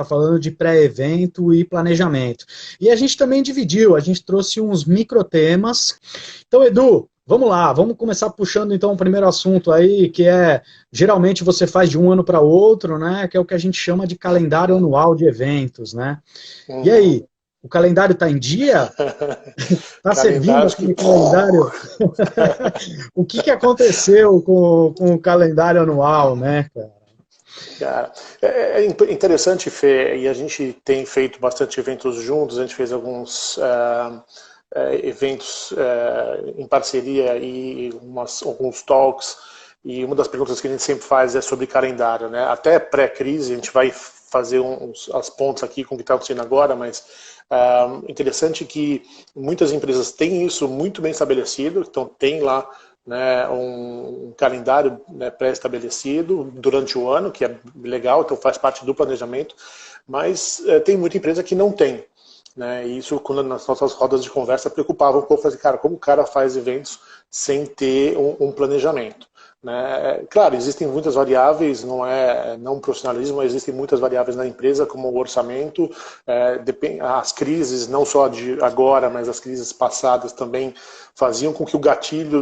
falando de pré-evento e planejamento. E a gente também dividiu, a gente trouxe uns microtemas. Então, Edu, vamos lá, vamos começar puxando então o primeiro assunto aí, que é, geralmente você faz de um ano para outro, né, que é o que a gente chama de calendário anual de eventos, né? E aí, o calendário está em dia? Está servindo aquele calendário? O que aconteceu com o calendário anual, né, cara? Cara, é interessante, Fê, e a gente tem feito bastante eventos juntos, a gente fez alguns eventos em parceria e alguns talks, e uma das perguntas que a gente sempre faz é sobre calendário, né? Até pré-crise, a gente vai fazer as pontes aqui com o que está acontecendo agora, mas interessante que muitas empresas têm isso muito bem estabelecido, então tem lá, né, um calendário, né, pré-estabelecido durante o ano, que é legal, então faz parte do planejamento, mas tem muita empresa que não tem. Né, e isso, quando nas nossas rodas de conversa, preocupava um pouco, cara, como o cara faz eventos sem ter um planejamento. Né? Claro, existem muitas variáveis, não é não profissionalismo, mas existem muitas variáveis na empresa, como o orçamento, as crises, não só de agora, mas as crises passadas também faziam com que o gatilho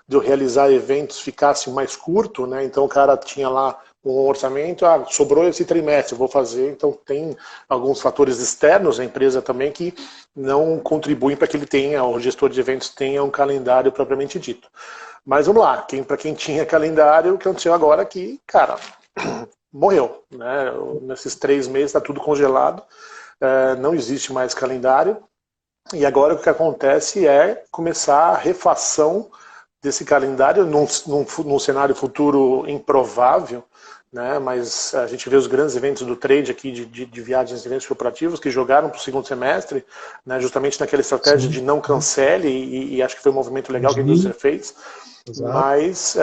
de eu realizar eventos ficasse mais curto, né? Então o cara tinha lá um orçamento, sobrou esse trimestre, vou fazer, então tem alguns fatores externos à empresa também que não contribuem para que ele tenha, o gestor de eventos tenha um calendário propriamente dito. Mas vamos lá, para quem tinha calendário, o que aconteceu agora é que, cara, morreu. Né? Nesses 3 meses está tudo congelado, não existe mais calendário, e agora o que acontece é começar a refação desse calendário num cenário futuro improvável, né? Mas a gente vê os grandes eventos do trade aqui, de viagens e eventos corporativos, que jogaram para o segundo semestre, né? Justamente naquela estratégia de não cancele, e acho que foi um movimento legal que a indústria fez. Exato. Mas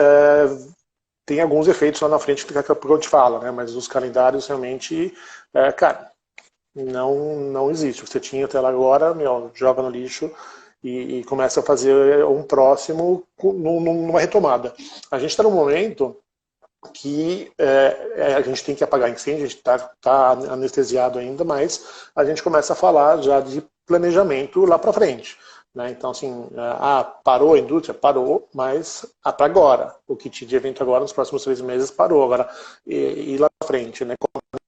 tem alguns efeitos lá na frente que daqui a pouco a gente fala, né? Mas os calendários realmente, cara, não existe. Você tinha até lá agora, joga no lixo e começa a fazer um próximo numa retomada. A gente está num momento que a gente tem que apagar incêndio, a gente está anestesiado ainda, mas a gente começa a falar já de planejamento lá para frente. Né? Então, assim, parou a indústria? Parou, mas para agora. O que tinha de evento agora, nos próximos 3 meses, parou. Agora, e lá para frente, né? Como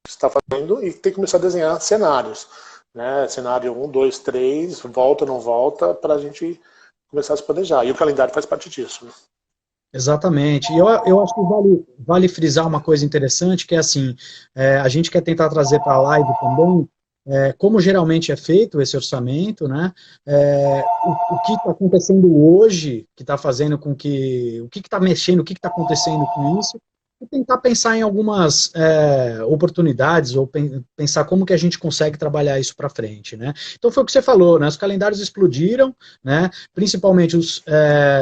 está fazendo, e tem que começar a desenhar cenários. Né? Cenário 1, 2, 3, volta, não volta, para a gente começar a se planejar. E o calendário faz parte disso. Né? Exatamente. E eu acho que vale frisar uma coisa interessante, que é assim, a gente quer tentar trazer para a live também, como geralmente é feito esse orçamento, né? O que está acontecendo hoje, que está fazendo com que... O que está mexendo, o que está acontecendo com isso, e tentar pensar em algumas oportunidades, ou pensar como que a gente consegue trabalhar isso para frente, né? Então foi o que você falou, né? Os calendários explodiram, né? Principalmente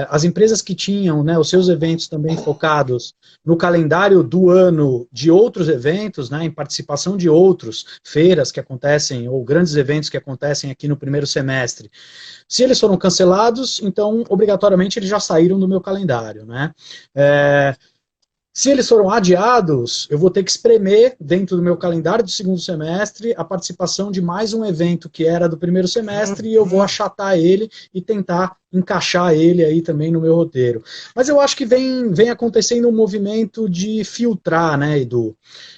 as empresas que tinham, né, os seus eventos também focados no calendário do ano de outros eventos, né, em participação de outros, feiras que acontecem, ou grandes eventos que acontecem aqui no primeiro semestre. Se eles foram cancelados, então, obrigatoriamente, eles já saíram do meu calendário, né? Se eles foram adiados, eu vou ter que espremer dentro do meu calendário do segundo semestre a participação de mais um evento que era do primeiro semestre, e eu vou achatar ele e tentar encaixar ele aí também no meu roteiro. Mas eu acho que vem acontecendo um movimento de filtrar, né, Edu?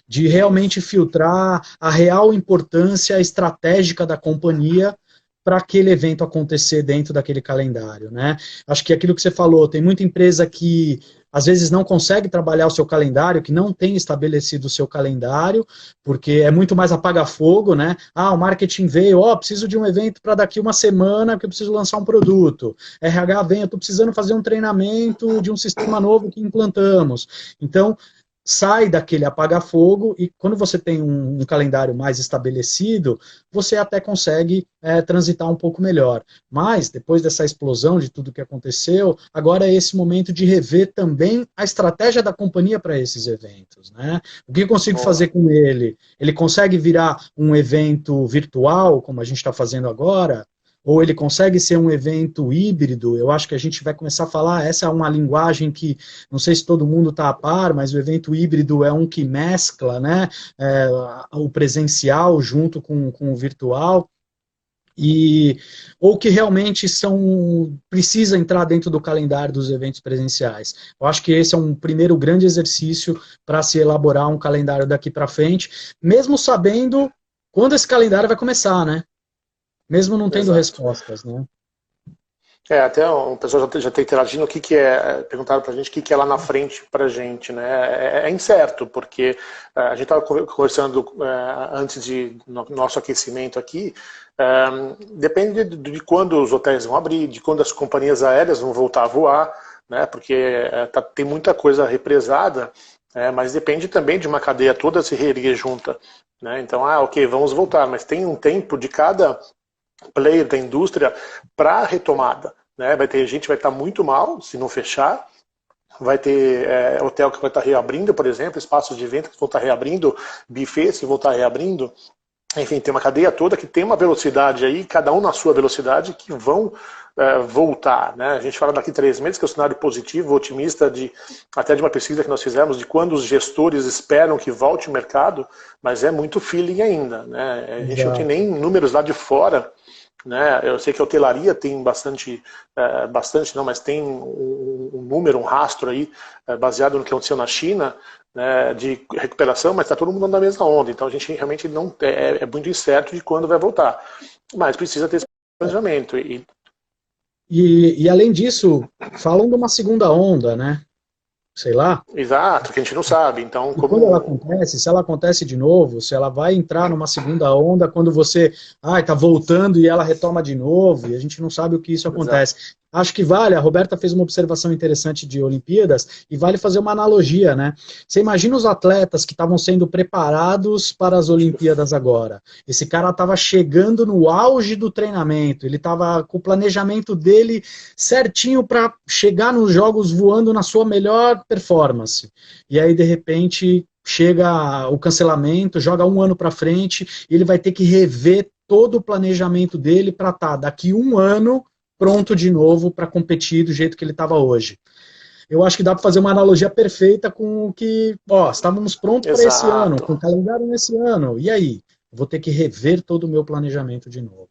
De realmente filtrar a real importância estratégica da companhia para aquele evento acontecer dentro daquele calendário, né? Acho que aquilo que você falou, tem muita empresa que às vezes não consegue trabalhar o seu calendário, que não tem estabelecido o seu calendário, porque é muito mais apaga-fogo, né? O marketing veio, preciso de um evento para daqui uma semana, porque eu preciso lançar um produto. RH vem, eu estou precisando fazer um treinamento de um sistema novo que implantamos. Então, sai daquele apaga-fogo, e quando você tem um calendário mais estabelecido, você até consegue transitar um pouco melhor. Mas, depois dessa explosão de tudo que aconteceu, agora é esse momento de rever também a estratégia da companhia para esses eventos. Né? O que eu consigo fazer com ele? Ele consegue virar um evento virtual, como a gente está fazendo agora? ou ele consegue ser um evento híbrido. Eu acho que a gente vai começar a falar, essa é uma linguagem que, não sei se todo mundo está a par, mas o evento híbrido é um que mescla, né, o presencial junto com o virtual, e ou que realmente precisa entrar dentro do calendário dos eventos presenciais. Eu acho que esse é um primeiro grande exercício para se elaborar um calendário daqui para frente, mesmo sabendo quando esse calendário vai começar, né? Mesmo não tendo Exato. respostas, né? Até o pessoal já tem interagindo, perguntaram pra gente o que é lá na frente pra gente, né? É incerto, porque a gente estava conversando antes no nosso aquecimento aqui, depende de quando os hotéis vão abrir, de quando as companhias aéreas vão voltar a voar, né? Porque tem muita coisa represada, mas depende também de uma cadeia toda se reerguer junta, né? Então, ok, vamos voltar, mas tem um tempo de cada player da indústria para retomada, né? Vai ter gente que vai estar muito mal se não fechar, vai ter hotel que vai estar reabrindo, por exemplo, espaços de evento que vão estar reabrindo, buffets que vão estar reabrindo, enfim, tem uma cadeia toda que tem uma velocidade aí, cada um na sua velocidade, que vão voltar, né? A gente fala daqui 3 meses, que é um cenário positivo, otimista, até de uma pesquisa que nós fizemos, de quando os gestores esperam que volte o mercado, mas é muito feeling ainda, né? A gente não tem nem números lá de fora, né? Eu sei que a hotelaria tem bastante não, mas tem um número, um rastro aí, baseado no que aconteceu na China, né, de recuperação, mas está todo mundo na mesma onda, então a gente realmente não é muito incerto de quando vai voltar, mas precisa ter esse planejamento. E além disso, falam de uma segunda onda, né? Sei lá. Exato, que a gente não sabe. Então, E quando ela acontece, se ela acontece de novo, se ela vai entrar numa segunda onda, quando você está voltando e ela retoma de novo, e a gente não sabe o que isso acontece. Exato. Acho que vale, a Roberta fez uma observação interessante de Olimpíadas, e vale fazer uma analogia, né? Você imagina os atletas que estavam sendo preparados para as Olimpíadas agora. Esse cara estava chegando no auge do treinamento, ele estava com o planejamento dele certinho para chegar nos jogos voando na sua melhor performance. E aí, de repente, chega o cancelamento, joga um ano para frente, e ele vai ter que rever todo o planejamento dele para estar daqui um ano pronto de novo para competir do jeito que ele estava hoje. Eu acho que dá para fazer uma analogia perfeita com o que, estávamos prontos para esse ano, com o calendário nesse ano, e aí? Vou ter que rever todo o meu planejamento de novo.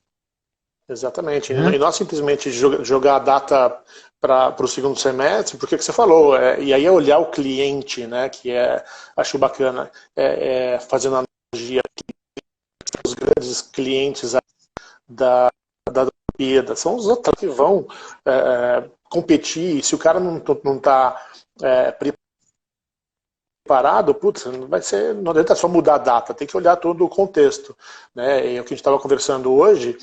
Exatamente. E não simplesmente jogar a data para o segundo semestre, porque que você falou, e aí é olhar o cliente, né, que acho bacana, fazendo analogia aqui, os grandes clientes da Olimpíada, são os atletas que vão competir, se o cara não está preparado, putz, não adianta só mudar a data, tem que olhar todo o contexto, né? E o que a gente estava conversando hoje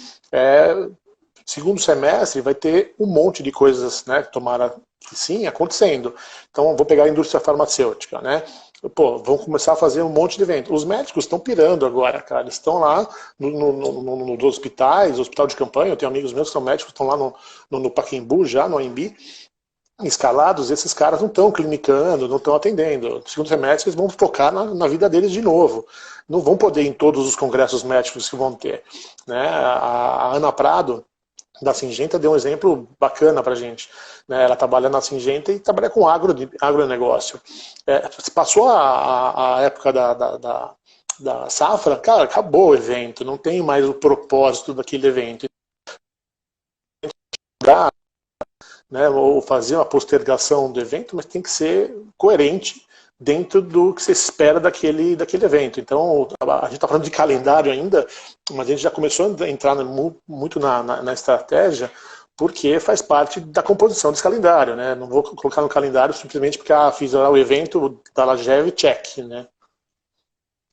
segundo semestre vai ter um monte de coisas, né? Tomara que sim, acontecendo. Então, vou pegar a indústria farmacêutica, né? Vão começar a fazer um monte de evento. Os médicos estão pirando agora, cara. Eles estão lá nos hospitais, hospital de campanha. Eu tenho amigos meus que são médicos, estão lá no Pacaembu, já no AMB, escalados. Esses caras não estão clinicando, não estão atendendo. No segundo semestre, eles vão focar na vida deles de novo. Não vão poder ir em todos os congressos médicos que vão ter, né? A Ana Prado, da Singenta, deu um exemplo bacana pra gente, né? Ela trabalha na Singenta e trabalha com agronegócio. Passou a época da safra, cara, acabou o evento, não tem mais o propósito daquele evento. Né, ou fazer uma postergação do evento, mas tem que ser coerente dentro do que se espera daquele evento. Então, a gente está falando de calendário ainda, mas a gente já começou a entrar muito na estratégia, porque faz parte da composição desse calendário, né? Não vou colocar no calendário simplesmente porque fiz o evento da Lagev, check, né?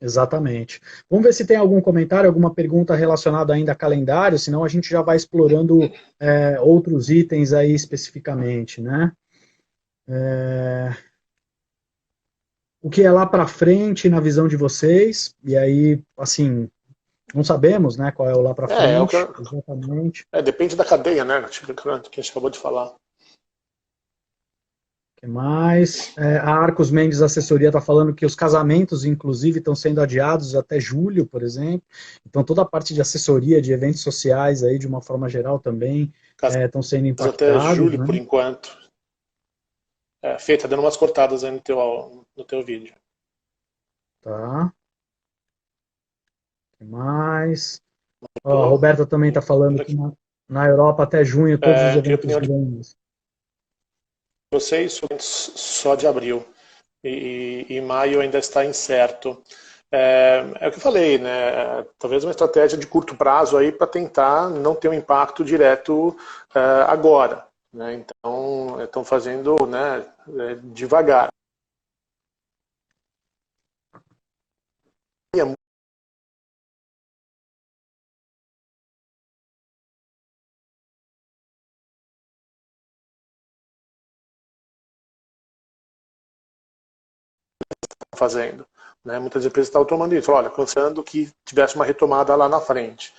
Exatamente. Vamos ver se tem algum comentário, alguma pergunta relacionada ainda a calendário, senão a gente já vai explorando outros itens aí especificamente, né? O que é lá para frente na visão de vocês? E aí, assim, não sabemos, né, qual é o lá para frente, exatamente. Depende da cadeia, né, que a gente acabou de falar. que mais? A Arcos Mendes Assessoria está falando que os casamentos, inclusive, estão sendo adiados até julho, por exemplo. Então, toda a parte de assessoria, de eventos sociais, aí, de uma forma geral, também estão sendo Até impactados, julho, né? por enquanto. Fê, tá dando umas cortadas aí no teu vídeo. Tá. Que mais? Ó, a Roberta também está falando que na Europa, até junho, todos os Queria a eventos opinião de grandes. vocês só de abril. E maio ainda está incerto. É o que eu falei, né? Talvez uma estratégia de curto prazo aí para tentar não ter um impacto direto agora. Né? Então, estão fazendo, né, devagar. Fazendo. Né? Muitas empresas estão tomando isso. Olha, pensando que tivesse uma retomada lá na frente.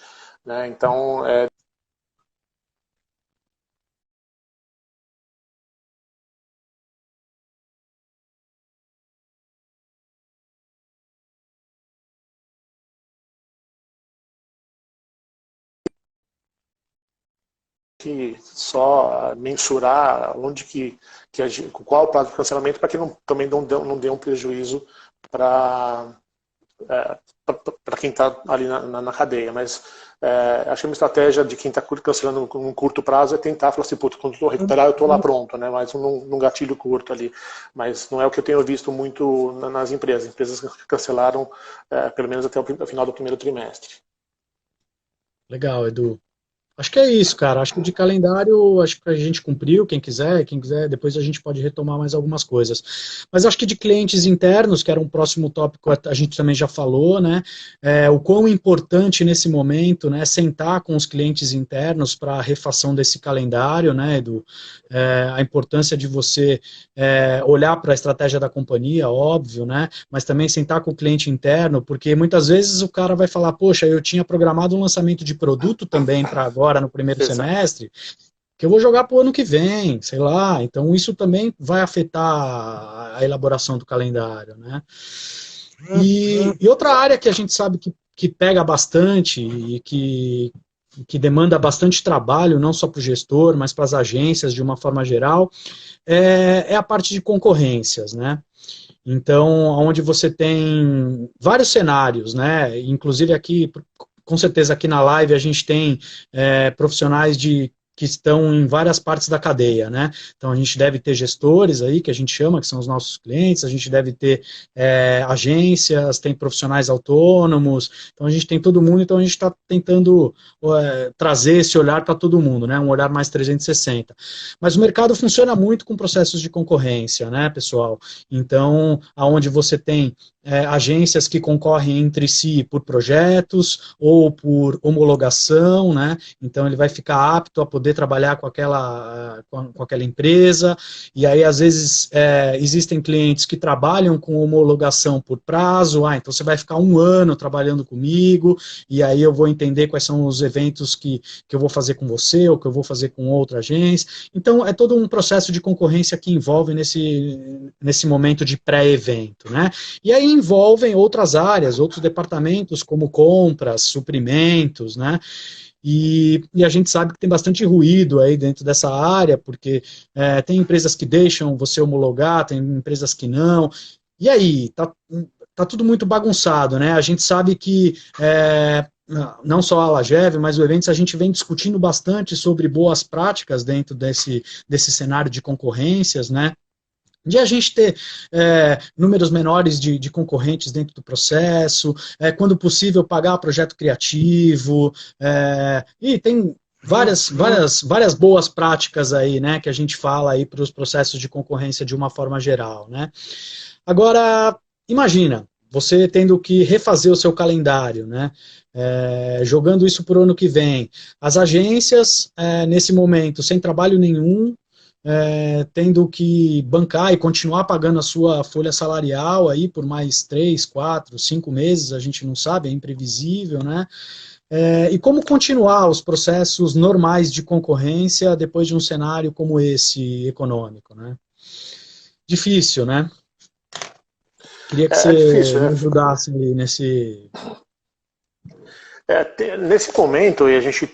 Né? Então, que só mensurar onde qual o prazo de cancelamento para que também não dê um prejuízo para quem está ali na cadeia. Mas acho que uma estratégia de quem está cancelando num curto prazo é tentar falar assim, quando estou recuperar, eu estou lá pronto, né? Mas num gatilho curto ali. Mas não é o que eu tenho visto muito nas empresas. Empresas que cancelaram pelo menos até o final do primeiro trimestre. Legal, Edu. Acho que é isso, cara. Acho que de calendário, acho que a gente cumpriu. Quem quiser, depois a gente pode retomar mais algumas coisas. Mas acho que de clientes internos, que era um próximo tópico, a gente também já falou, né? O quão importante nesse momento, né? Sentar com os clientes internos para a refação desse calendário, né, Edu? A importância de você olhar para a estratégia da companhia, óbvio, né? Mas também sentar com o cliente interno, porque muitas vezes o cara vai falar, poxa, eu tinha programado um lançamento de produto também para agora no primeiro Exato. semestre, que eu vou jogar para o ano que vem, sei lá. Então isso também vai afetar a elaboração do calendário, né? E outra área que a gente sabe que pega bastante e que demanda bastante trabalho, não só para o gestor, mas para as agências de uma forma geral, é a parte de concorrências, né? Então, onde você tem vários cenários, né? Inclusive aqui, com certeza aqui na live a gente tem profissionais que estão em várias partes da cadeia, né? Então a gente deve ter gestores aí, que a gente chama, que são os nossos clientes, a gente deve ter agências, tem profissionais autônomos, então a gente tem todo mundo, então a gente está tentando trazer esse olhar para todo mundo, né? Um olhar mais 360. Mas o mercado funciona muito com processos de concorrência, né, pessoal? Então, aonde você tem agências que concorrem entre si por projetos ou por homologação, né? Então ele vai ficar apto a poder trabalhar com aquela empresa, e aí às vezes existem clientes que trabalham com homologação por prazo, então você vai ficar 1 ano trabalhando comigo, e aí eu vou entender quais são os eventos que eu vou fazer com você, ou que eu vou fazer com outra agência. Então é todo um processo de concorrência que envolve nesse momento de pré-evento, né? E aí envolvem outras áreas, outros departamentos, como compras, suprimentos, né? E a gente sabe que tem bastante ruído aí dentro dessa área, porque tem empresas que deixam você homologar, tem empresas que não. E aí, tá tudo muito bagunçado, né? A gente sabe que não só a Lagev, mas o Eventos, a gente vem discutindo bastante sobre boas práticas dentro desse cenário de concorrências, né? De a gente ter números menores de concorrentes dentro do processo, quando possível pagar projeto criativo, e tem várias boas práticas aí, né, que a gente fala aí para os processos de concorrência de uma forma geral, né. Agora, imagina, você tendo que refazer o seu calendário, né, jogando isso para o ano que vem, as agências, nesse momento, sem trabalho nenhum, tendo que bancar e continuar pagando a sua folha salarial aí por mais 3, 4, 5 meses, a gente não sabe, é imprevisível, né? E como continuar os processos normais de concorrência depois de um cenário como esse econômico, né? difícil, né? Queria que É você difícil, me né? ajudasse aí nesse... Nesse momento, e a gente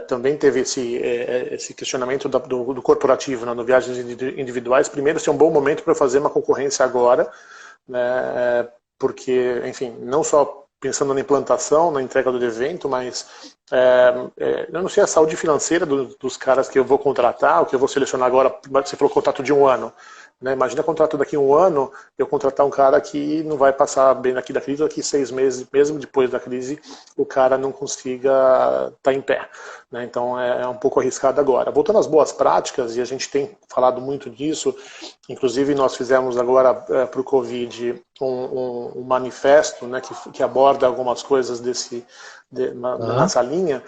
também teve esse questionamento do corporativo, né, no viagens individuais. Primeiro, esse é um bom momento para fazer uma concorrência agora, né, porque, enfim, não só pensando na implantação, na entrega do evento, mas eu não sei a saúde financeira dos caras que eu vou contratar, o que eu vou selecionar agora. Você falou contrato de um ano. Né? Imagina contrato daqui a um ano, eu contratar um cara que não vai passar bem daqui da crise, daqui 6 meses, mesmo depois da crise, o cara não consiga estar em pé. Né? Então é um pouco arriscado agora. Voltando às boas práticas, e a gente tem falado muito disso, inclusive nós fizemos agora para o Covid um manifesto, né, que aborda algumas coisas Tá? nessa linha,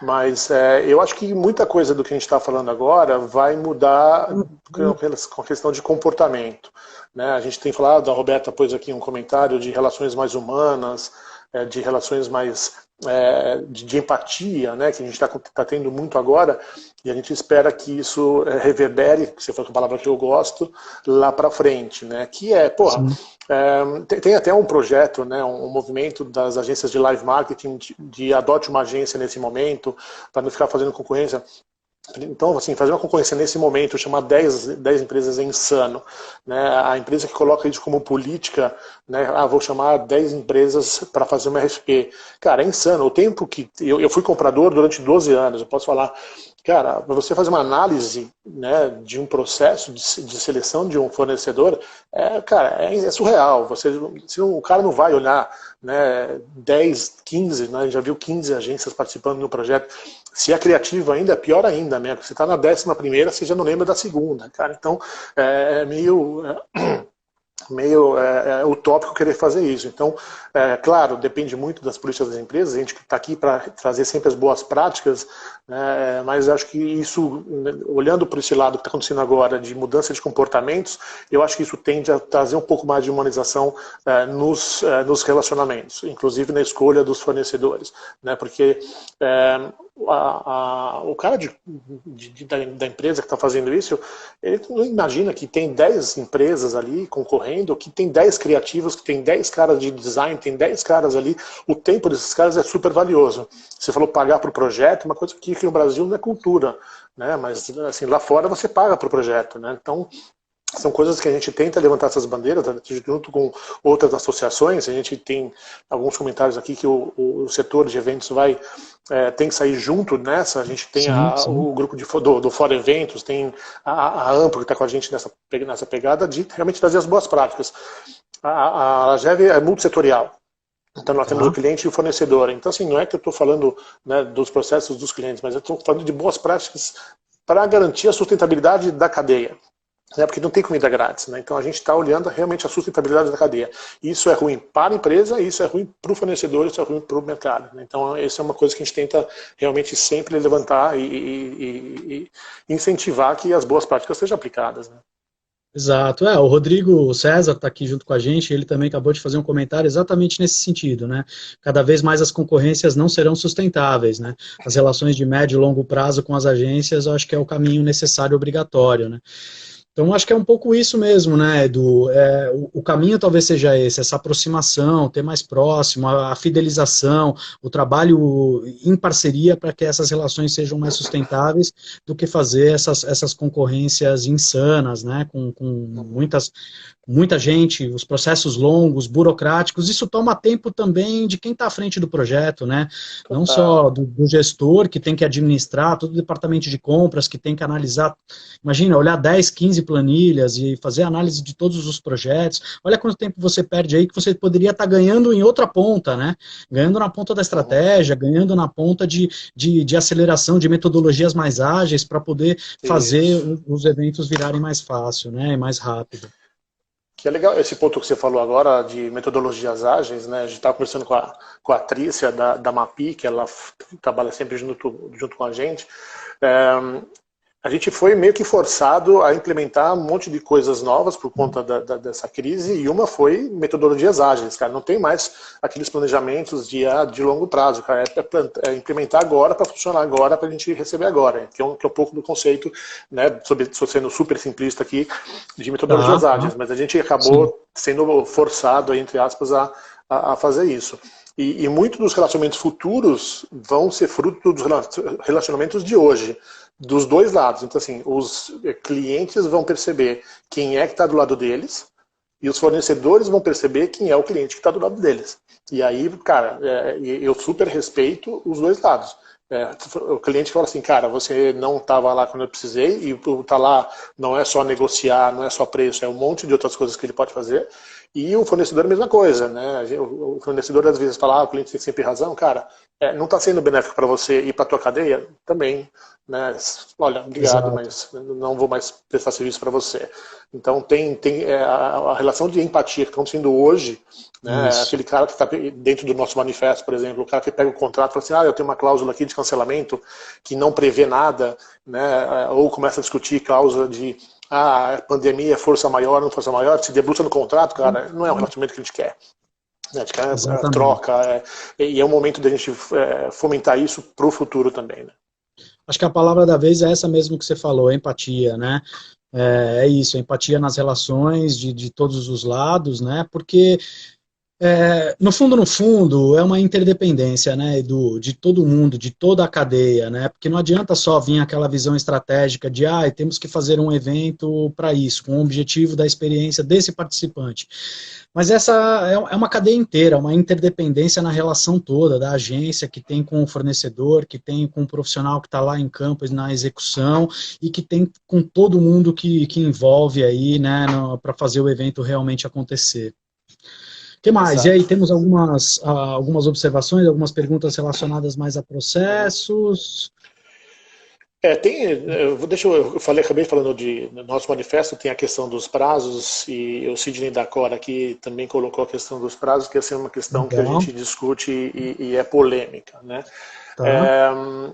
mas eu acho que muita coisa do que a gente está falando agora vai mudar com a questão de comportamento. Né? A gente tem falado, a Roberta pôs aqui um comentário de relações mais humanas, de relações mais de empatia, né, que a gente está tendo muito agora, e a gente espera que isso reverbere, que você falou que é a palavra que eu gosto, lá para frente, né, que porra, Sim. tem até um projeto, né, um movimento das agências de live marketing de adote uma agência nesse momento, para não ficar fazendo concorrência. Então, assim, fazer uma concorrência nesse momento, chamar 10 empresas é insano. Né? A empresa que coloca isso como política, né? Vou chamar 10 empresas para fazer uma RFP. Cara, é insano. O tempo que... Eu fui comprador durante 12 anos, eu posso falar... Cara, para você fazer uma análise, né, de um processo de seleção de um fornecedor, cara, é surreal. O cara não vai olhar, né, 10, 15, né, já viu 15 agências participando do projeto. Se é criativo ainda, é pior ainda, né? Você está na 11ª, você já não lembra da segunda, cara. Então, meio utópico querer fazer isso. Então, claro, depende muito das políticas das empresas, a gente está aqui para trazer sempre as boas práticas, né, mas acho que isso, olhando por esse lado que está acontecendo agora, de mudança de comportamentos, eu acho que isso tende a trazer um pouco mais de humanização nos relacionamentos, inclusive na escolha dos fornecedores, né, porque o cara da empresa que está fazendo isso, ele não imagina que tem 10 empresas ali concorrendo, que tem 10 criativos, que tem 10 caras de design, tem 10 caras ali. O tempo desses caras é super valioso. Você falou pagar por projeto, uma coisa que aqui no Brasil não é cultura, né? Mas assim, lá fora você paga por projeto, né? Então, são coisas que a gente tenta levantar essas bandeiras, junto com outras associações. A gente tem alguns comentários aqui que o setor de eventos tem que sair junto nessa. A gente tem Sim, sim. o grupo do Fora Eventos, tem a Amplo que está com a gente nessa pegada de realmente trazer as boas práticas. A GEV é multissetorial. Então nós temos o Tá? cliente e o fornecedor. Então assim, não é que eu estou falando, né, dos processos dos clientes, mas eu estou falando de boas práticas para garantir a sustentabilidade da cadeia. Porque não tem comida grátis, né? Então a gente está olhando realmente a sustentabilidade da cadeia. Isso é ruim para a empresa, isso é ruim para o fornecedor, isso é ruim para o mercado. Né? Então essa é uma coisa que a gente tenta realmente sempre levantar e incentivar que as boas práticas sejam aplicadas. Né? Exato. O Rodrigo César está aqui junto com a gente, ele também acabou de fazer um comentário exatamente nesse sentido, né? Cada vez mais as concorrências não serão sustentáveis, né? As relações de médio e longo prazo com as agências, eu acho que é o caminho necessário e obrigatório, né? Então, acho que é um pouco isso mesmo, né, Edu? O caminho talvez seja esse, essa aproximação, ter mais próximo, a fidelização, o trabalho em parceria para que essas relações sejam mais sustentáveis do que fazer essas concorrências insanas, né, com muita gente, os processos longos, burocráticos. Isso toma tempo também de quem está à frente do projeto, né? Não só Total. do gestor que tem que administrar, todo o departamento de compras que tem que analisar. Imagina, olhar 10, 15 planilhas e fazer análise de todos os projetos. Olha quanto tempo você perde aí que você poderia estar ganhando em outra ponta, né? Ganhando na ponta da Uhum. estratégia, ganhando na ponta de aceleração, de metodologias mais ágeis para poder fazer Isso. os eventos virarem mais fácil, né? E mais rápido. Que é legal esse ponto que você falou agora de metodologias ágeis, né? A gente estava conversando com a Trícia da MAPI, que ela trabalha sempre junto com a gente. É, A gente foi meio que forçado a implementar um monte de coisas novas por conta dessa crise, e uma foi metodologias ágeis, cara. Não tem mais aqueles planejamentos de longo prazo, cara. É implementar agora para funcionar agora, para a gente receber agora. Que é um pouco do conceito, né, estou sendo super simplista aqui, de metodologias ágeis, mas a gente acabou sendo forçado, entre aspas, a fazer isso. E muitos dos relacionamentos futuros vão ser fruto dos relacionamentos de hoje, dos dois lados. Então, assim, os clientes vão perceber quem é que está do lado deles, e os fornecedores vão perceber quem é o cliente que está do lado deles. E aí, cara, eu super respeito os dois lados. O cliente fala assim, cara, você não estava lá quando eu precisei, e o tá lá não é só negociar, não é só preço, é um monte de outras coisas que ele pode fazer. E o fornecedor é a mesma coisa, né? O fornecedor às vezes fala, o cliente tem sempre razão, cara, não está sendo benéfico para você e para a tua cadeia? Também, né? Olha, obrigado, mas não vou mais prestar serviço para você. Então tem a relação de empatia que está acontecendo hoje, né? Aquele cara que está dentro do nosso manifesto, por exemplo, o cara que pega o contrato e fala assim, eu tenho uma cláusula aqui de cancelamento que não prevê nada, né? Ou começa a discutir cláusula de a pandemia é força maior, não força maior, se debruça no contrato, cara, não é um relacionamento que a gente quer. A gente quer troca, e é o momento de a gente fomentar isso para o futuro também, né? Acho que a palavra da vez é essa mesmo que você falou, empatia, né? É isso, empatia nas relações de todos os lados, né? Porque no fundo, é uma interdependência, né, Edu, de todo mundo, de toda a cadeia, né, porque não adianta só vir aquela visão estratégica de, temos que fazer um evento para isso, com o objetivo da experiência desse participante. Mas essa é uma cadeia inteira, uma interdependência na relação toda, da agência que tem com o fornecedor, que tem com o profissional que está lá em campo na execução, e que tem com todo mundo que envolve aí, né, para fazer o evento realmente acontecer. O que mais? Exato. E aí temos algumas observações, algumas perguntas relacionadas mais a processos. Acabei falando no nosso manifesto, tem a questão dos prazos, e o Sidney Dacor aqui também colocou a questão dos prazos, que é uma questão que a gente discute e é polêmica, né? Tá.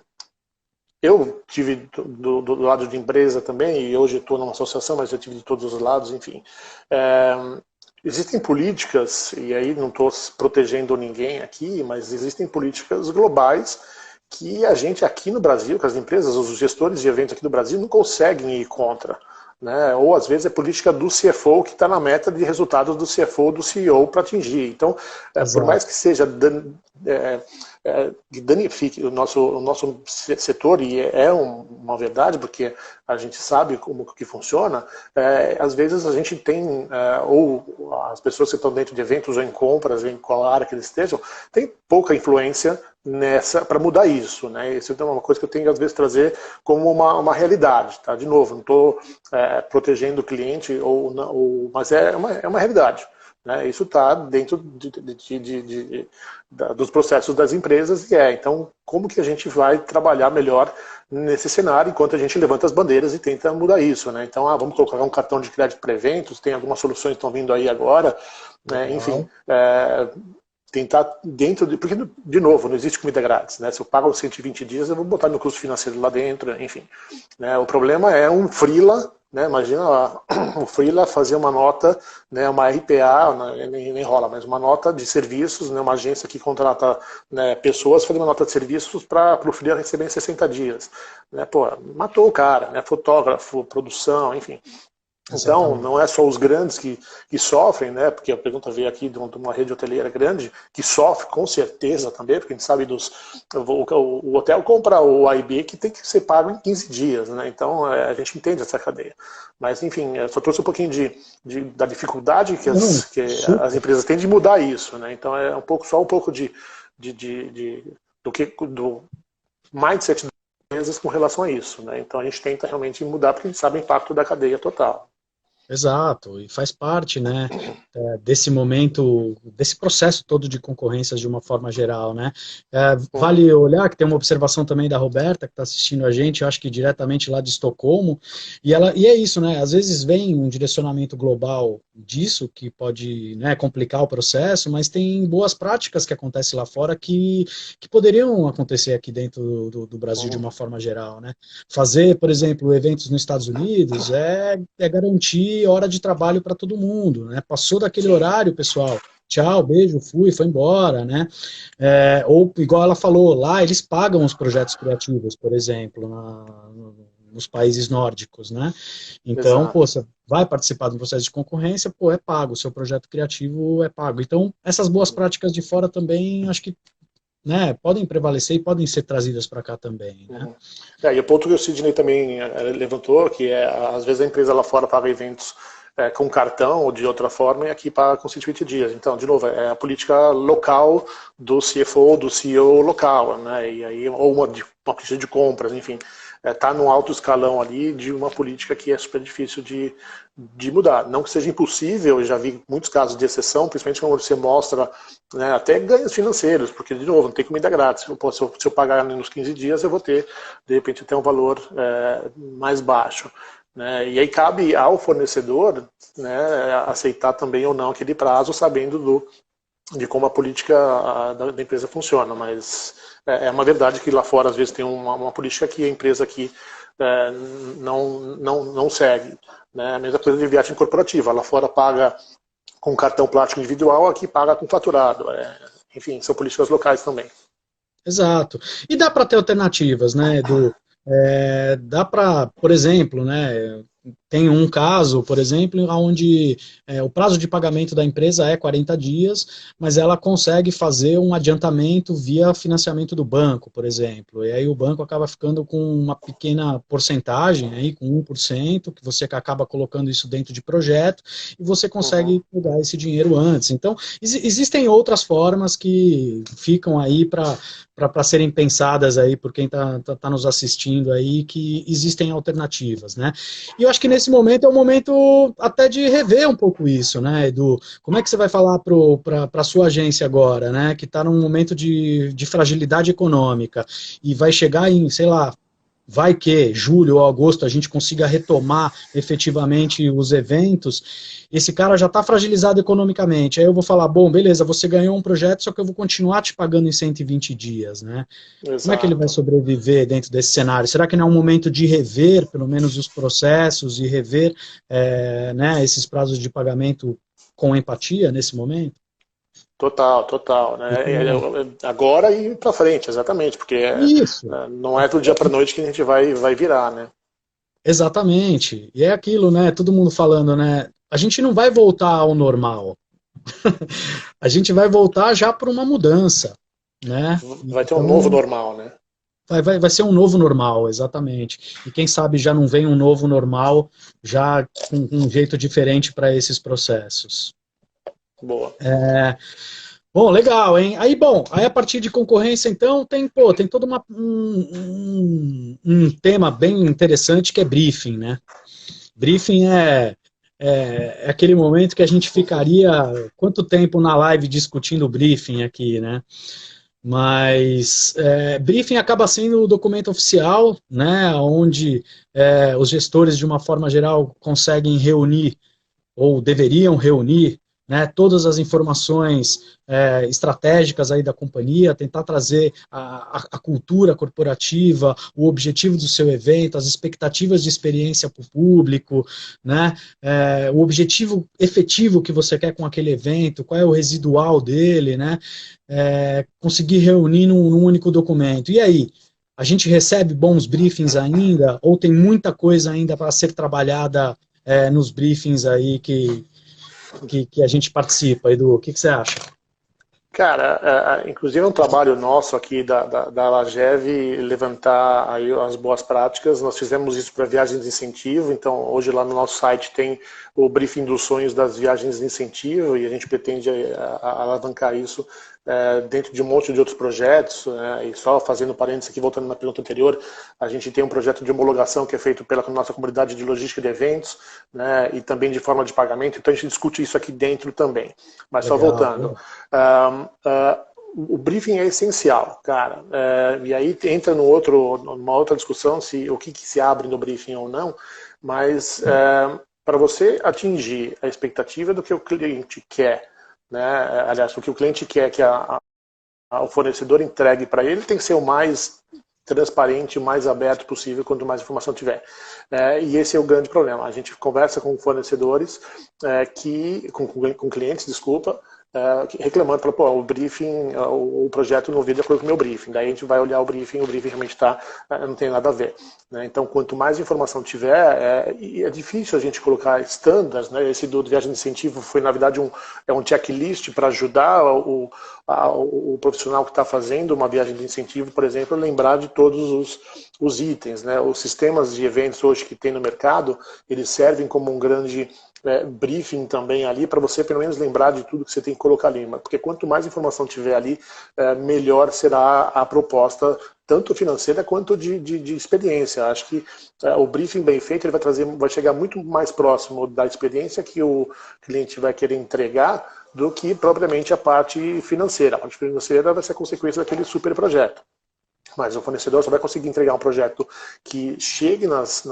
Eu tive do lado de empresa também, e hoje estou numa associação, mas já tive de todos os lados, enfim. Existem políticas, e aí não estou protegendo ninguém aqui, mas existem políticas globais que a gente aqui no Brasil, que as empresas, os gestores de eventos aqui do Brasil não conseguem ir contra, né? Ou às vezes é política do CFO que está na meta de resultados do CFO, do CEO para atingir. Então, por mais que seja que danifique o nosso setor, e uma verdade, porque a gente sabe como que funciona, às vezes a gente tem, ou as pessoas que estão dentro de eventos ou em compras, em qual área que eles estejam, tem pouca influência para mudar isso, né? Isso é uma coisa que eu tenho que às vezes trazer como uma realidade, tá? De novo, não estou protegendo o cliente, mas é uma realidade. Né? Isso está dentro dos processos das empresas então como que a gente vai trabalhar melhor nesse cenário enquanto a gente levanta as bandeiras e tenta mudar isso, né? Então, vamos colocar um cartão de crédito para eventos, tem algumas soluções que estão vindo aí agora, né? Enfim, tentar porque, de novo, não existe comida grátis, né? Se eu pago 120 dias, eu vou botar meu custo financeiro lá dentro, enfim. Né? O problema é um freela, né? Imagina o freela fazer uma nota, né? Uma RPA, nem rola, mas uma nota de serviços, né? Uma agência que contrata, né, pessoas, fazer uma nota de serviços para o freela receber em 60 dias. Né? Pô, matou o cara, né? Fotógrafo, produção, enfim. Então, não é só os grandes que sofrem, né? Porque a pergunta veio aqui de uma rede hoteleira grande, que sofre com certeza também, porque a gente sabe o hotel compra o AIB que tem que ser pago em 15 dias, né? Então, a gente entende essa cadeia. Mas, enfim, eu só trouxe um pouquinho da dificuldade que as empresas têm de mudar isso, né? Então, é só um pouco do mindset das empresas com relação a isso, né? Então, a gente tenta realmente mudar, porque a gente sabe o impacto da cadeia total. Exato, e faz parte, né, desse momento, desse processo todo de concorrências de uma forma geral, né. Uhum. Vale olhar que tem uma observação também da Roberta, que está assistindo a gente, eu acho que diretamente lá de Estocolmo, e é isso, né, às vezes vem um direcionamento global disso, que pode, né, complicar o processo, mas tem boas práticas que acontecem lá fora que poderiam acontecer aqui dentro do Brasil de Uhum. uma forma geral, né. Fazer, por exemplo, eventos nos Estados Unidos é garantir hora de trabalho para todo mundo, né? Passou daquele Sim. horário, pessoal, tchau, beijo, fui, foi embora, né? Ou, igual ela falou, lá eles pagam os projetos criativos, por exemplo, nos países nórdicos, né? Então, pô, Exato. você vai participar de um processo de concorrência, pô, é pago, o seu projeto criativo é pago. Então, essas boas práticas de fora também, acho que, né, podem prevalecer e podem ser trazidas para cá também, né? Uhum. E o ponto que o Sidney também levantou, que é, às vezes a empresa lá fora paga eventos com cartão ou de outra forma, e aqui paga com 120 dias. Então, de novo, é a política local do CFO, do CEO local, né? E aí, ou uma política de compras, enfim. Está num alto escalão ali de uma política que é super difícil de mudar. Não que seja impossível, eu já vi muitos casos de exceção, principalmente quando você mostra, né, até ganhos financeiros, porque, de novo, não tem comida grátis. Pô, se eu pagar nos 15 dias, eu vou ter, de repente, até um valor mais baixo. Né? E aí cabe ao fornecedor, né, aceitar também ou não aquele prazo, sabendo de como a política da empresa funciona. Mas é uma verdade que lá fora, às vezes, tem uma política que a empresa aqui não segue. Né? A mesma coisa de viagem corporativa. Lá fora paga com cartão plástico individual, aqui paga com faturado. Enfim, são políticas locais também. Exato. E dá para ter alternativas, né, Edu? Dá para, por exemplo, né, tem um caso, por exemplo, onde o prazo de pagamento da empresa é 40 dias, mas ela consegue fazer um adiantamento via financiamento do banco, por exemplo. E aí o banco acaba ficando com uma pequena porcentagem, aí, com 1%, que você acaba colocando isso dentro de projeto, e você Uhum. consegue pegar esse dinheiro antes. Então, existem outras formas que ficam aí para serem pensadas aí por quem está nos assistindo aí, que existem alternativas, né? E eu acho que nesse momento é o momento até de rever um pouco isso, né, Edu? Como é que você vai falar para a sua agência agora, né, que está num momento de fragilidade econômica e vai chegar em, sei lá, vai que julho ou agosto a gente consiga retomar efetivamente os eventos, esse cara já está fragilizado economicamente. Aí eu vou falar, bom, beleza, você ganhou um projeto, só que eu vou continuar te pagando em 120 dias, né? Como é que ele vai Exato. sobreviver dentro desse cenário? Será que não é um momento de rever, pelo menos, os processos e rever né, esses prazos de pagamento com empatia nesse momento? Total, total. Né? Agora e para frente, exatamente, porque Isso, não é do dia para noite que a gente vai virar, né? exatamente. E é aquilo, né? Todo mundo falando, né? A gente não vai voltar ao normal. A gente vai voltar já para uma mudança, né? Vai ter um novo Então, normal, né? vai ser um novo normal, exatamente. E quem sabe já não vem um novo normal já com um jeito diferente para esses processos. Boa. Bom, legal, hein? Aí, bom, aí a partir de concorrência, então, tem todo um tema bem interessante que é briefing, né? Briefing é aquele momento que a gente ficaria quanto tempo na live discutindo briefing aqui, né? Mas briefing acaba sendo o documento oficial, né? Onde os gestores, de uma forma geral, conseguem reunir ou deveriam reunir, né, todas as informações estratégicas aí da companhia, tentar trazer a cultura corporativa, o objetivo do seu evento, as expectativas de experiência para o público, né, o objetivo efetivo que você quer com aquele evento, qual é o residual dele, né, conseguir reunir num único documento. E aí, a gente recebe bons briefings ainda, ou tem muita coisa ainda para ser trabalhada nos briefings aí que a gente participa, Edu? O que você acha? Cara, inclusive é um trabalho nosso aqui da Lagev levantar aí as boas práticas. Nós fizemos isso para viagens de incentivo, então hoje lá no nosso site tem o briefing dos sonhos das viagens de incentivo e a gente pretende alavancar isso dentro de um monte de outros projetos, né, e só fazendo parênteses aqui, voltando na pergunta anterior, a gente tem um projeto de homologação que é feito pela nossa comunidade de logística de eventos, né, e também de forma de pagamento, então a gente discute isso aqui dentro também. Mas Legal, só voltando, o briefing é essencial, cara, e aí entra numa outra discussão se o que se abre no briefing ou não, mas para você atingir a expectativa do que o cliente quer, né? Aliás, o que o cliente quer que o fornecedor entregue para ele tem que ser o mais transparente, o mais aberto possível, quanto mais informação tiver. E esse é o grande problema. A gente conversa com fornecedores, com clientes, desculpa, reclamando, falando, pô, o briefing, o projeto não veio de acordo com o meu briefing. Daí a gente vai olhar o briefing realmente não tem nada a ver. Né? Então, quanto mais informação tiver, é difícil a gente colocar standards, né? Esse do viagem de incentivo foi, na verdade, um checklist para ajudar o profissional que está fazendo uma viagem de incentivo, por exemplo, a lembrar de todos os itens. Né? Os sistemas de eventos hoje que tem no mercado, eles servem como um grande briefing também ali, para você pelo menos lembrar de tudo que você tem que colocar ali, porque quanto mais informação tiver ali, melhor será a proposta, tanto financeira quanto de experiência. Acho que o briefing bem feito ele vai chegar muito mais próximo da experiência que o cliente vai querer entregar do que propriamente a parte financeira. A parte financeira vai ser a consequência daquele super projeto. Mas o fornecedor só vai conseguir entregar um projeto que chegue nas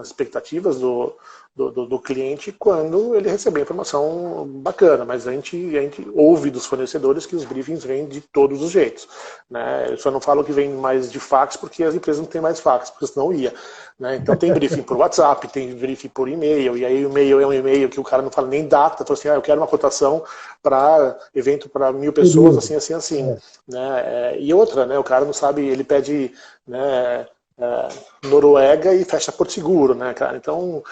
expectativas do cliente quando ele receber informação bacana. Mas a gente ouve dos fornecedores que os briefings vêm de todos os jeitos. Né? Eu só não falo que vem mais de fax porque as empresas não têm mais fax, porque senão ia. Né? Então tem briefing por WhatsApp, tem briefing por e-mail, e aí o e-mail é um e-mail que o cara não fala nem data, fala assim, eu quero uma cotação para evento para 1.000 pessoas, assim. Né? E outra, né? O cara não sabe, ele pede, né, Noruega e fecha Porto Seguro, né, cara? Então,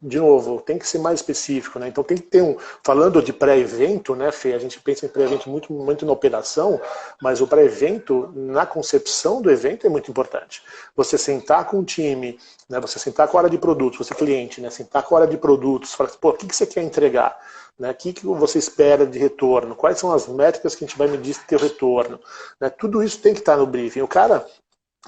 de novo, tem que ser mais específico, né? Então tem que ter falando de pré-evento, né, Fê? A gente pensa em pré-evento muito na operação, mas o pré-evento, na concepção do evento, é muito importante. Você sentar com o time, né, você sentar com a área de produtos, você cliente, né, sentar com a área de produtos, falar, pô, o que você quer entregar? Né, o que você espera de retorno? Quais são as métricas que a gente vai medir ter retorno? Né, tudo isso tem que estar no briefing. O cara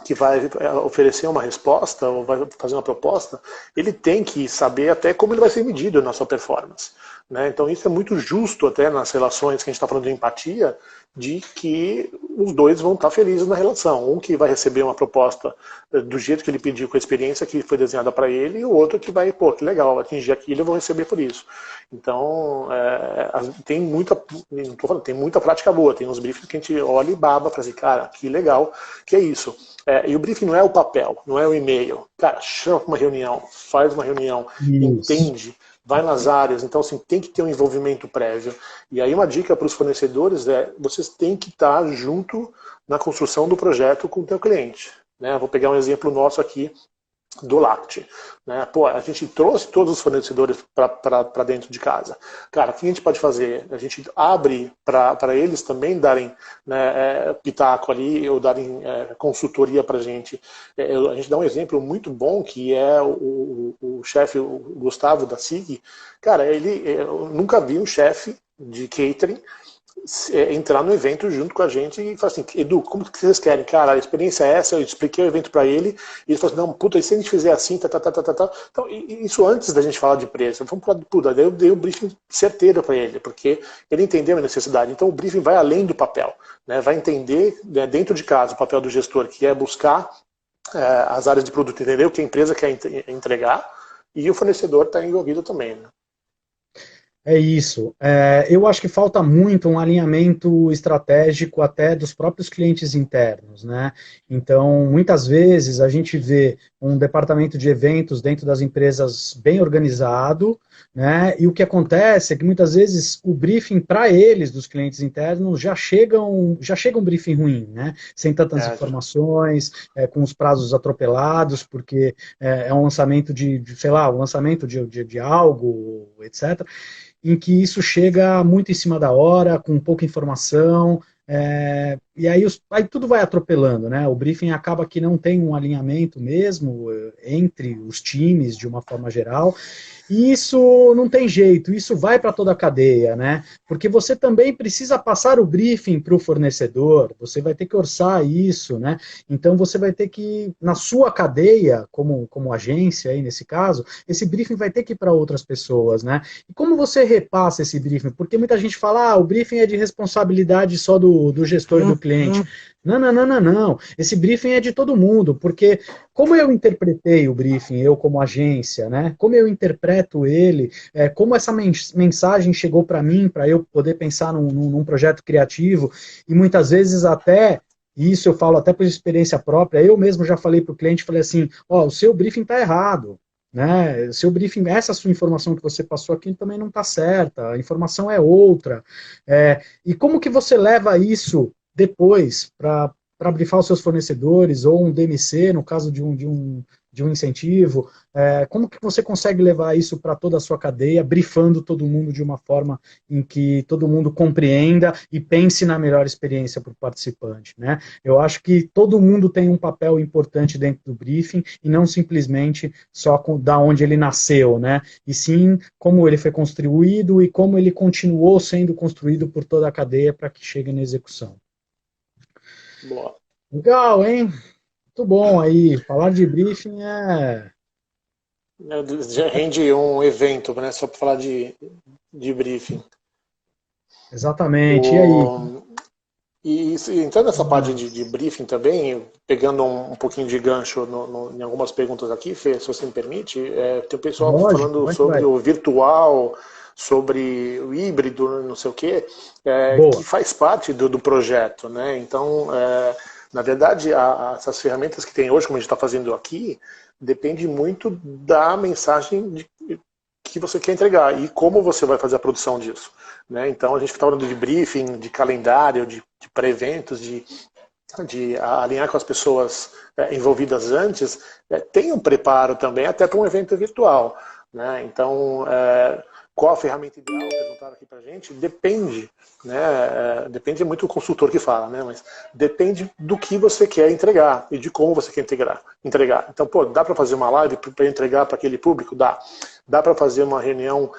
que vai oferecer uma resposta ou vai fazer uma proposta, ele tem que saber até como ele vai ser medido na sua performance. Né? Então isso é muito justo até nas relações que a gente está falando de empatia, de que os dois vão estar felizes na relação. Um que vai receber uma proposta do jeito que ele pediu, com a experiência que foi desenhada para ele, e o outro que vai, pô, que legal, atingir aquilo eu vou receber por isso. Então, tem muita prática boa, tem uns briefings que a gente olha e baba para dizer, cara, que legal, que é isso. E o briefing não é o papel, não é o e-mail. Cara, chama para uma reunião, faz uma reunião, entende, vai nas áreas. Então, assim, tem que ter um envolvimento prévio. E aí uma dica para os fornecedores vocês têm que estar junto na construção do projeto com o teu cliente. Né? Vou pegar um exemplo nosso aqui do Lact. Né? Pô, a gente trouxe todos os fornecedores para dentro de casa. Cara, o que a gente pode fazer? A gente abre para eles também darem, né, pitaco ali, ou darem consultoria para a gente. A gente dá um exemplo muito bom, que é o chefe, o Gustavo da SIG. Cara, eu nunca vi um chefe de catering entrar no evento junto com a gente e falar assim, Edu, como que vocês querem? Cara, a experiência é essa, eu expliquei o evento para ele, e ele falou assim, não, puta, e se a gente fizer assim, Então, isso antes da gente falar de preço, vamos falar de puta, daí eu dei um briefing certeiro para ele, porque ele entendeu a necessidade. Então o briefing vai além do papel, né? Vai entender, né, dentro de casa, o papel do gestor, que é buscar as áreas de produto, entender o que a empresa quer entregar, e o fornecedor está envolvido também, né? É isso. Eu acho que falta muito um alinhamento estratégico até dos próprios clientes internos, né? Então, muitas vezes a gente vê um departamento de eventos dentro das empresas bem organizado, né? E o que acontece é que muitas vezes o briefing para eles, dos clientes internos, já chega um briefing ruim, né? Sem tantas informações, com os prazos atropelados, porque é um lançamento sei lá, um lançamento de algo, etc., em que isso chega muito em cima da hora, com pouca informação, aí tudo vai atropelando, né? O briefing acaba que não tem um alinhamento mesmo entre os times de uma forma geral. E isso não tem jeito, isso vai para toda a cadeia, né? Porque você também precisa passar o briefing para o fornecedor, você vai ter que orçar isso, né? Então você vai ter que, na sua cadeia, como agência aí nesse caso, esse briefing vai ter que ir para outras pessoas, né? E como você repassa esse briefing? Porque muita gente fala, o briefing é de responsabilidade só do gestor e do cliente. Não, não, não, não, não. Esse briefing é de todo mundo, porque como eu interpretei o briefing, eu como agência, né? Como eu interpreto ele, como essa mensagem chegou para mim, para eu poder pensar num projeto criativo, e muitas vezes até, e isso eu falo até por experiência própria, eu mesmo já falei para o cliente, falei assim, o seu briefing está errado. Né? Seu briefing, essa sua informação que você passou aqui também não está certa, a informação é outra. E como que você leva isso depois para brifar os seus fornecedores, ou um DMC, no caso de um incentivo, como que você consegue levar isso para toda a sua cadeia, brifando todo mundo de uma forma em que todo mundo compreenda e pense na melhor experiência para o participante, né? Eu acho que todo mundo tem um papel importante dentro do briefing, e não simplesmente só da onde ele nasceu, né? E sim como ele foi construído e como ele continuou sendo construído por toda a cadeia para que chegue na execução. Boa. Legal, hein? Muito bom aí. Falar de briefing Já rende um evento, né? Só para falar de briefing. Exatamente. E aí? E entrando nessa parte de briefing também, pegando um pouquinho de gancho em algumas perguntas aqui, Fê, se você me permite, tem o pessoal falando sobre o virtual, sobre o híbrido, não sei o quê, que faz parte do projeto, né? Então, na verdade, essas ferramentas que tem hoje, como a gente está fazendo aqui, depende muito da mensagem que você quer entregar e como você vai fazer a produção disso. Né? Então, a gente está falando de briefing, de calendário, de pré-eventos, de alinhar com as pessoas envolvidas antes, tem um preparo também até para um evento virtual. Né? Então, qual a ferramenta ideal? Perguntaram aqui para a gente. Depende. Né? Depende muito do consultor que fala, né? Mas depende do que você quer entregar e de como você quer entregar. Então, dá para fazer uma live para entregar para aquele público? Dá. Dá para fazer uma reunião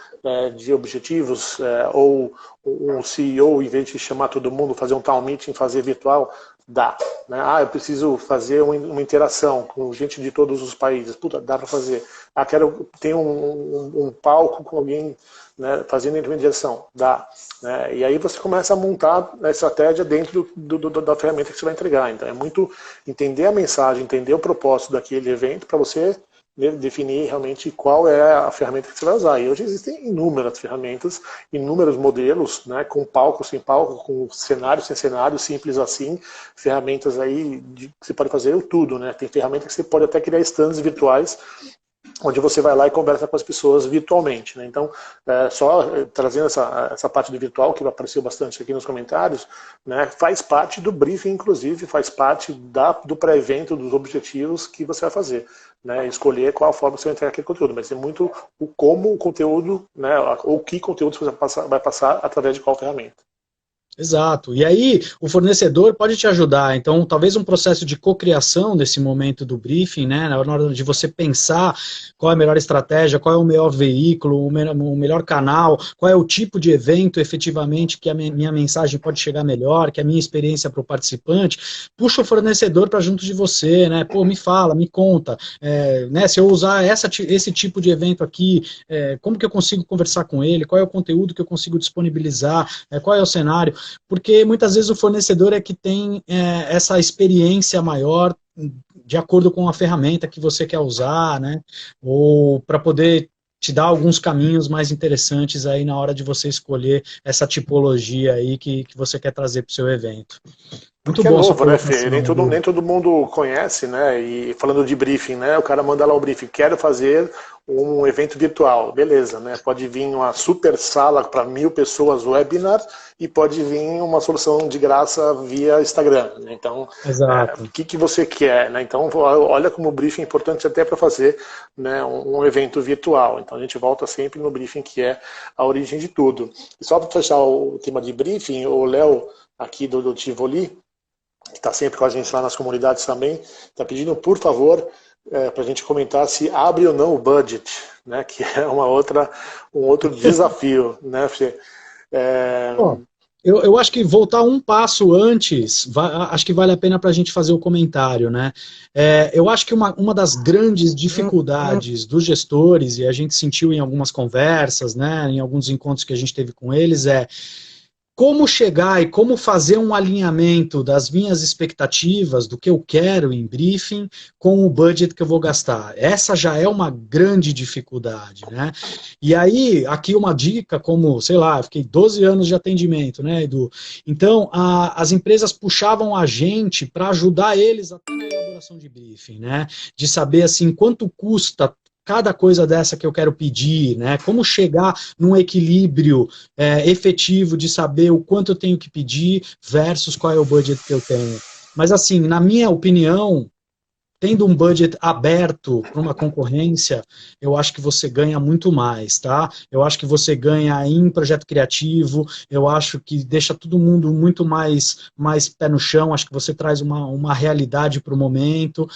de objetivos ou um CEO, em vez de chamar todo mundo, fazer um town meeting, fazer virtual? Dá. Né? Eu preciso fazer uma interação com gente de todos os países. Dá para fazer. Quero ter um palco com alguém, né, fazendo intermediação. Dá. Né? E aí você começa a montar a estratégia dentro da ferramenta que você vai entregar. Então é muito entender a mensagem, entender o propósito daquele evento para você definir realmente qual é a ferramenta que você vai usar. E hoje existem inúmeras ferramentas, inúmeros modelos, né, com palco, sem palco, com cenário, sem cenário, simples assim, ferramentas aí que você pode fazer tudo, né? Tem ferramenta que você pode até criar stands virtuais, onde você vai lá e conversa com as pessoas virtualmente. Né? Então, só trazendo essa parte do virtual, que apareceu bastante aqui nos comentários, né, faz parte do briefing, inclusive, faz parte do pré-evento, dos objetivos que você vai fazer. Né? Escolher qual forma você vai entregar aquele conteúdo, mas é muito como o conteúdo, né, ou que conteúdo você vai passar através de qual ferramenta. Exato. E aí, o fornecedor pode te ajudar. Então, talvez um processo de cocriação desse momento do briefing, né, na hora de você pensar qual é a melhor estratégia, qual é o melhor veículo, o melhor canal, qual é o tipo de evento, efetivamente, que a minha mensagem pode chegar melhor, que a minha experiência para o participante, puxa o fornecedor para junto de você, né, me fala, me conta, né, se eu usar esse tipo de evento aqui, como que eu consigo conversar com ele, qual é o conteúdo que eu consigo disponibilizar, qual é o cenário, porque muitas vezes o fornecedor é que tem essa experiência maior de acordo com a ferramenta que você quer usar, né? Ou para poder te dar alguns caminhos mais interessantes aí na hora de você escolher essa tipologia aí que você quer trazer para o seu evento. Muito bom, é novo, né, Fê? Nem todo mundo conhece, né? E falando de briefing, né? O cara manda lá o briefing, quero fazer um evento virtual, beleza, né? Pode vir uma super sala para 1000 pessoas, webinar, e pode vir uma solução de graça via Instagram. Né? Então, o que você quer? Né? Então, olha como o briefing é importante até para fazer, né, um evento virtual. Então, a gente volta sempre no briefing, que é a origem de tudo. E só para fechar o tema de briefing, o Léo, aqui do Tivoli, que está sempre com a gente lá nas comunidades também, está pedindo, por favor, para a gente comentar se abre ou não o budget, né, que é um outro desafio, né, Ó, eu acho que voltar um passo antes, acho que vale a pena para a gente fazer o comentário, né? Eu acho que uma das grandes dificuldades dos gestores, e a gente sentiu em algumas conversas, né, em alguns encontros que a gente teve com eles, como chegar e como fazer um alinhamento das minhas expectativas, do que eu quero em briefing, com o budget que eu vou gastar. Essa já é uma grande dificuldade, né? E aí, aqui uma dica, como, sei lá, eu fiquei 12 anos de atendimento, né, Edu? Então, as empresas puxavam a gente para ajudar eles até na elaboração de briefing, né? De saber, assim, quanto custa cada coisa dessa que eu quero pedir, né? Como chegar num equilíbrio efetivo de saber o quanto eu tenho que pedir versus qual é o budget que eu tenho. Mas assim, na minha opinião, tendo um budget aberto para uma concorrência, eu acho que você ganha muito mais, tá? Eu acho que você ganha em projeto criativo, eu acho que deixa todo mundo muito mais pé no chão, acho que você traz uma realidade para o momento.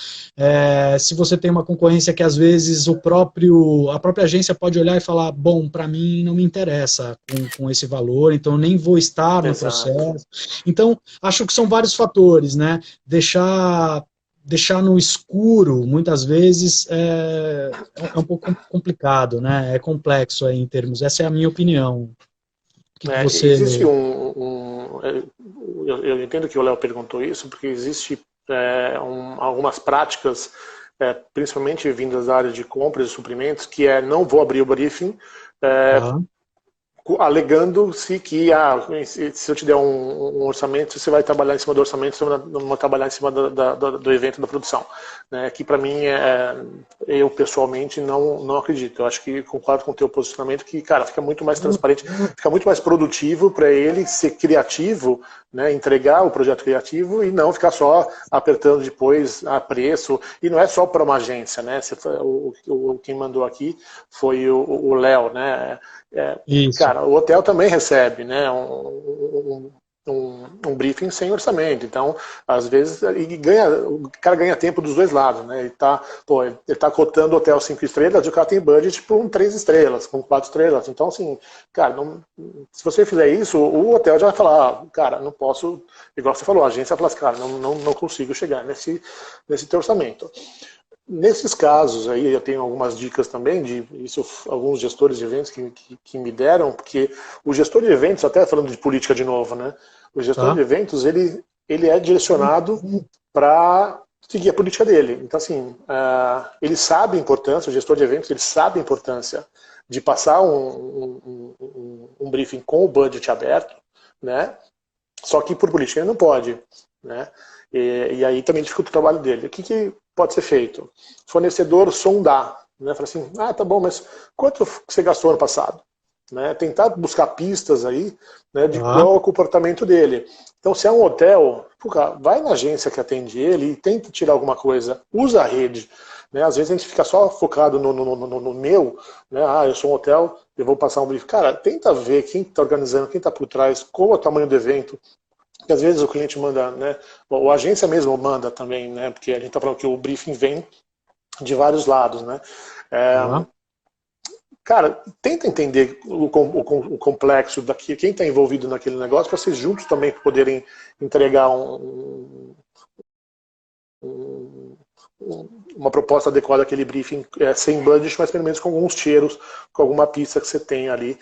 Se você tem uma concorrência que às vezes a própria agência pode olhar e falar, bom, para mim não me interessa com esse valor, então eu nem vou estar no exato. processo. Então, acho que são vários fatores, né? Deixar no escuro, muitas vezes, é um pouco complicado, né? É complexo aí em termos. Essa é a minha opinião. O que Existe você. eu entendo que o Léo perguntou isso, porque existe algumas práticas, principalmente vindas da área de compras e suprimentos, que não vou abrir o briefing, é, Tá, alegando-se que se eu te der um orçamento, você vai trabalhar em cima do orçamento, você não vai trabalhar em cima do evento da produção. Né? Que para mim, eu pessoalmente não acredito. Eu acho que concordo com o teu posicionamento que, cara, fica muito mais transparente, fica muito mais produtivo para ele ser criativo, né? Entregar o projeto criativo e não ficar só apertando depois a preço. E não é só para uma agência, né? Quem mandou aqui foi o Léo, né? isso. Cara, o hotel também recebe, né, um briefing sem orçamento. Então, às vezes, o cara ganha tempo dos dois lados, né? Ele tá cotando hotel 5 estrelas e o cara tem budget por 3 estrelas, com 4 estrelas. Então, assim, cara, se você fizer isso, o hotel já vai falar, cara, não posso, igual você falou, a agência vai falar assim, cara, não consigo chegar nesse teu orçamento. Nesses casos aí, eu tenho algumas dicas também, alguns gestores de eventos que me deram, porque o gestor de eventos, até falando de política de novo, né? O gestor de Tá? eventos, ele é direcionado para seguir a política dele. Então, assim, ele sabe a importância, o gestor de eventos, ele sabe a importância de passar um briefing com o budget aberto, né? Só que por política ele não pode, né? E aí também dificulta o trabalho dele. O que pode ser feito? Fornecedor sondar, né? Fala assim, tá bom, mas quanto você gastou ano passado? Né? Tentar buscar pistas aí, né, de Tá? qual é o comportamento dele. Então, se é um hotel, vai na agência que atende ele e tenta tirar alguma coisa. Usa a rede. Né? Às vezes a gente fica só focado no meu, né? Eu sou um hotel, eu vou passar um brief. Cara, tenta ver quem está organizando, quem está por trás, qual é o tamanho do evento, porque às vezes o cliente manda, né? Ou a agência mesmo manda também, né? Porque a gente está falando que o briefing vem de vários lados, né? É, Tá? cara, tenta entender o complexo daqui, quem está envolvido naquele negócio, para vocês juntos também poderem entregar um, uma proposta adequada àquele briefing, sem budget, mas pelo menos com alguns cheiros, com alguma pista que você tem ali,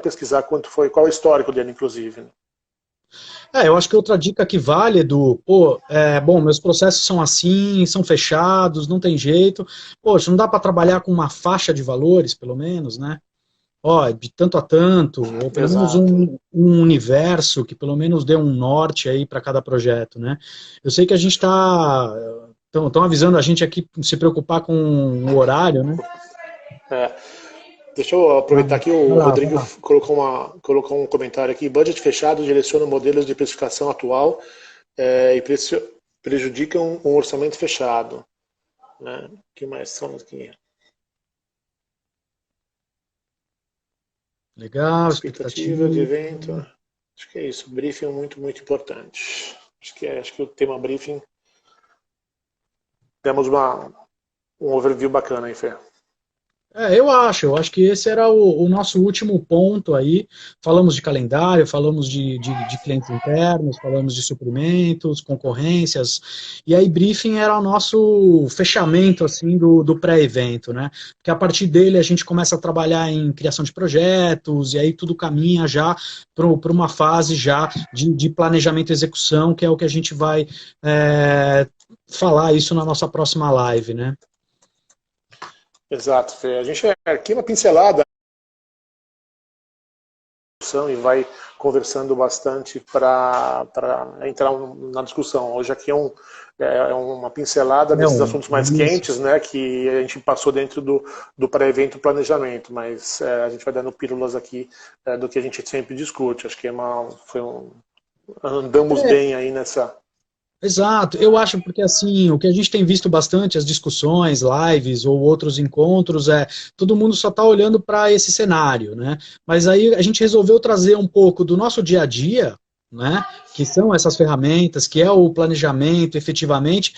pesquisar qual é o histórico dele, inclusive. Né? Eu acho que outra dica que vale, Edu, bom, meus processos são assim, são fechados, não tem jeito. Poxa, não dá para trabalhar com uma faixa de valores, pelo menos, né? Ó, de tanto a tanto, ou pelo menos Exato. um universo que pelo menos dê um norte aí para cada projeto, né? Eu sei que a gente está. Estão avisando a gente aqui se preocupar com o horário, né? É. Deixa eu Ah, aproveitar aqui, o vai Rodrigo lá. colocou um comentário aqui. Budget fechado direciona modelos de precificação atual e prejudicam um orçamento fechado. Né? O que mais são aqui? Legal, Expectativa de expectativa. evento. Acho que é isso. Briefing é muito, muito importante. Acho que o tema briefing, temos um overview bacana aí, Fê. Eu acho que esse era o nosso último ponto aí. Falamos de calendário, falamos de clientes internos, falamos de suprimentos, concorrências, e aí briefing era o nosso fechamento assim do pré-evento, né? Porque a partir dele a gente começa a trabalhar em criação de projetos, e aí tudo caminha já para uma fase já de planejamento e execução, que é o que a gente vai falar isso na nossa próxima live, né? Exato, Fê. A gente aqui uma pincelada e vai conversando bastante para entrar na discussão. Hoje aqui é uma pincelada desses assuntos mais quentes, né, que a gente passou dentro do pré-evento planejamento, mas a gente vai dando pílulas aqui do que a gente sempre discute. Acho que andamos bem aí nessa... Exato, eu acho porque assim, o que a gente tem visto bastante, as discussões, lives ou outros encontros, todo mundo só está olhando para esse cenário, né? Mas aí a gente resolveu trazer um pouco do nosso dia a dia, né? Que são essas ferramentas, que é o planejamento efetivamente,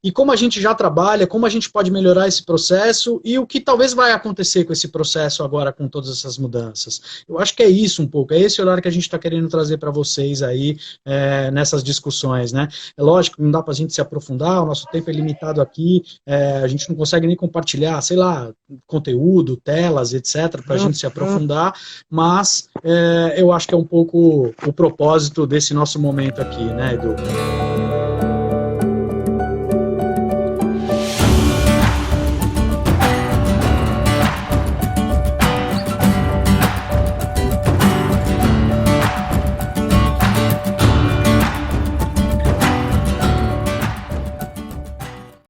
e como a gente já trabalha, como a gente pode melhorar esse processo e o que talvez vai acontecer com esse processo agora com todas essas mudanças. Eu acho que é isso um pouco, é esse olhar que a gente está querendo trazer para vocês aí nessas discussões, né? É lógico que não dá para a gente se aprofundar, o nosso tempo é limitado aqui, a gente não consegue nem compartilhar, sei lá, conteúdo, telas, etc., para a gente se aprofundar, mas eu acho que é um pouco o propósito desse nosso momento aqui, né, Edu?